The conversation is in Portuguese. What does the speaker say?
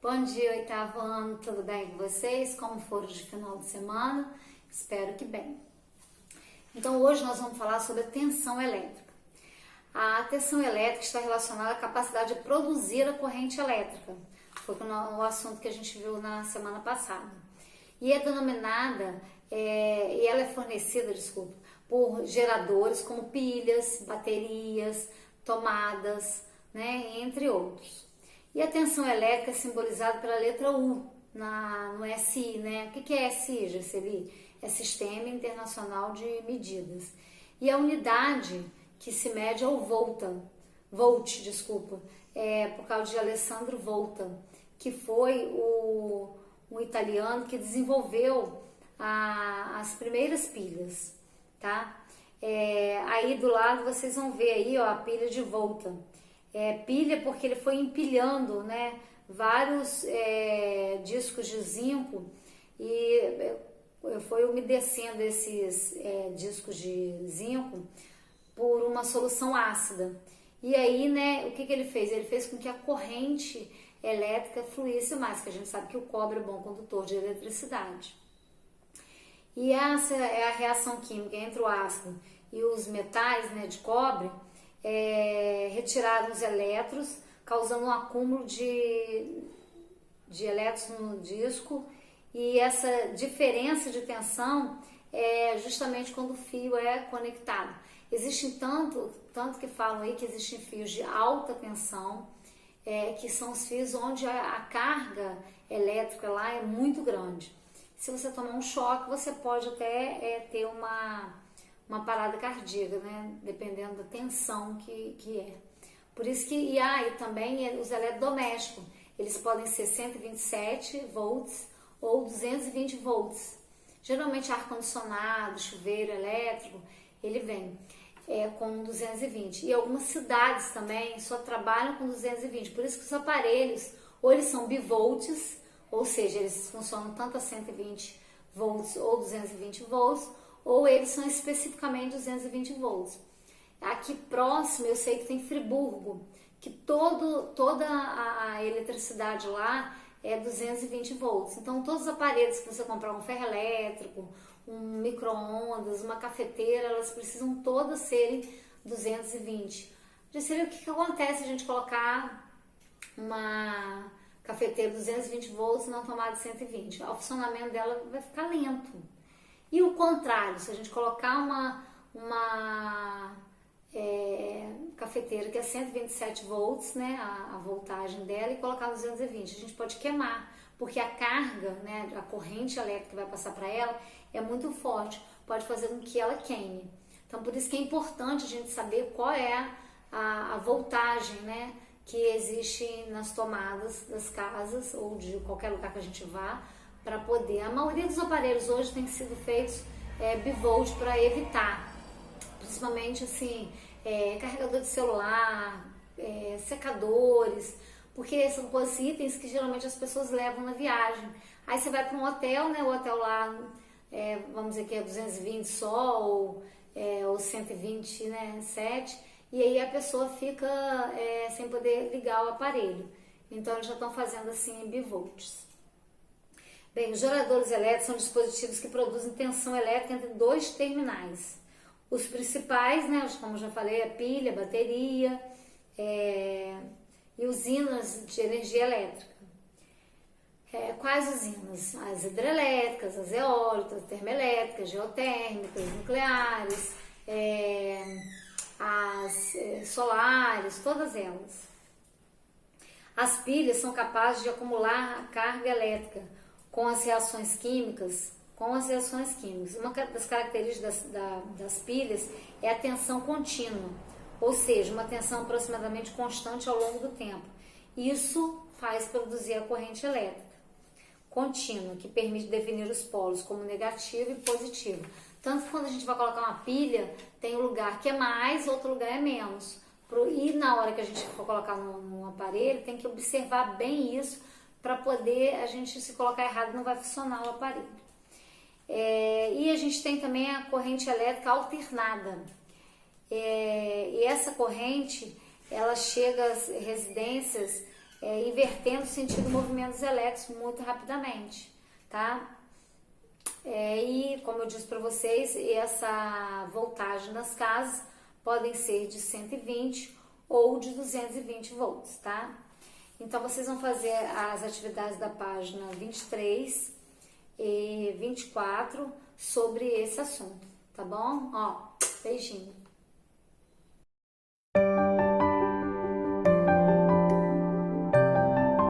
Bom dia, oitavo ano, tudo bem com vocês? Como foram de final de semana? Espero que bem. Então hoje nós vamos falar sobre a tensão elétrica. A tensão elétrica está relacionada à capacidade de produzir a corrente elétrica. Foi o assunto que a gente viu na semana passada. E é denominada, e ela é fornecida, por geradores como pilhas, baterias, tomadas, né, entre outros. E a tensão elétrica é simbolizada pela letra U no SI, né? O que é SI, Gesseli? É Sistema Internacional de Medidas. E a unidade que se mede é o volt, por causa de Alessandro Volta, que foi o italiano que desenvolveu as primeiras pilhas, tá? Aí do lado vocês vão ver aí, ó, a pilha de Volta. Pilha porque ele foi empilhando, né, vários discos de zinco e foi umedecendo esses discos de zinco por uma solução ácida. E aí, né, o que ele fez? Ele fez com que a corrente elétrica fluísse mais, que a gente sabe que o cobre é bom condutor de eletricidade. E essa é a reação química entre o ácido e os metais, né, de cobre. Retiraram os elétrons, causando um acúmulo de elétrons no disco, e essa diferença de tensão é justamente quando o fio é conectado. Existem tanto que falam aí que existem fios de alta tensão, que são os fios onde a carga elétrica lá é muito grande. Se você tomar um choque, você pode até ter uma parada cardíaca, né? Dependendo da tensão que é. Por isso que, e também os eletrodomésticos, eles podem ser 127 volts ou 220 volts. Geralmente ar-condicionado, chuveiro elétrico, ele vem com 220. E algumas cidades também só trabalham com 220. Por isso que os aparelhos, ou eles são bivolts, ou seja, eles funcionam tanto a 120 volts ou 220 volts, ou eles são especificamente 220 volts. Aqui próximo eu sei que tem Friburgo, que toda a eletricidade lá é 220 volts. Então todos os aparelhos que você comprar, um ferro elétrico, um micro-ondas, uma cafeteira, elas precisam todas serem 220. Já seria o que acontece se a gente colocar uma cafeteira 220 volts na tomada 120? O funcionamento dela vai ficar lento. E o contrário, se a gente colocar uma cafeteira que é 127 volts, né, a voltagem dela, e colocar 220, a gente pode queimar, porque a carga, né, a corrente elétrica que vai passar para ela é muito forte, pode fazer com que ela queime. Então, por isso que é importante a gente saber qual é a voltagem, né, que existe nas tomadas das casas ou de qualquer lugar que a gente vá, para poder. A maioria dos aparelhos hoje tem sido feitos bivolt para evitar, principalmente assim, carregador de celular, secadores, porque são coisas, itens que geralmente as pessoas levam na viagem. Aí você vai para um hotel, né? O hotel lá, vamos dizer que é 220 só, ou 120, né? 7, e aí a pessoa fica sem poder ligar o aparelho. Então eles já estão fazendo assim bivolts. Bem, os geradores elétricos são dispositivos que produzem tensão elétrica entre dois terminais. Os principais, né, como já falei, a pilha, a bateria e usinas de energia elétrica. Quais usinas? As hidrelétricas, as eólicas, termoelétricas, geotérmicas, nucleares, as solares, todas elas. As pilhas são capazes de acumular carga elétrica com as reações químicas. Uma das características das pilhas é a tensão contínua, ou seja, uma tensão aproximadamente constante ao longo do tempo. Isso faz produzir a corrente elétrica contínua, que permite definir os polos como negativo e positivo. Tanto que quando a gente vai colocar uma pilha, tem um lugar que é mais, outro lugar é menos. E na hora que a gente for colocar num aparelho, tem que observar bem isso, para poder, a gente, se colocar errado, não vai funcionar o aparelho. E a gente tem também a corrente elétrica alternada. E essa corrente, ela chega às residências invertendo o sentido de movimentos elétricos muito rapidamente, tá? E como eu disse para vocês, essa voltagem nas casas podem ser de 120 ou de 220 volts, tá? Então vocês vão fazer as atividades da página 23 e 24 sobre esse assunto, tá bom? Ó, beijinho.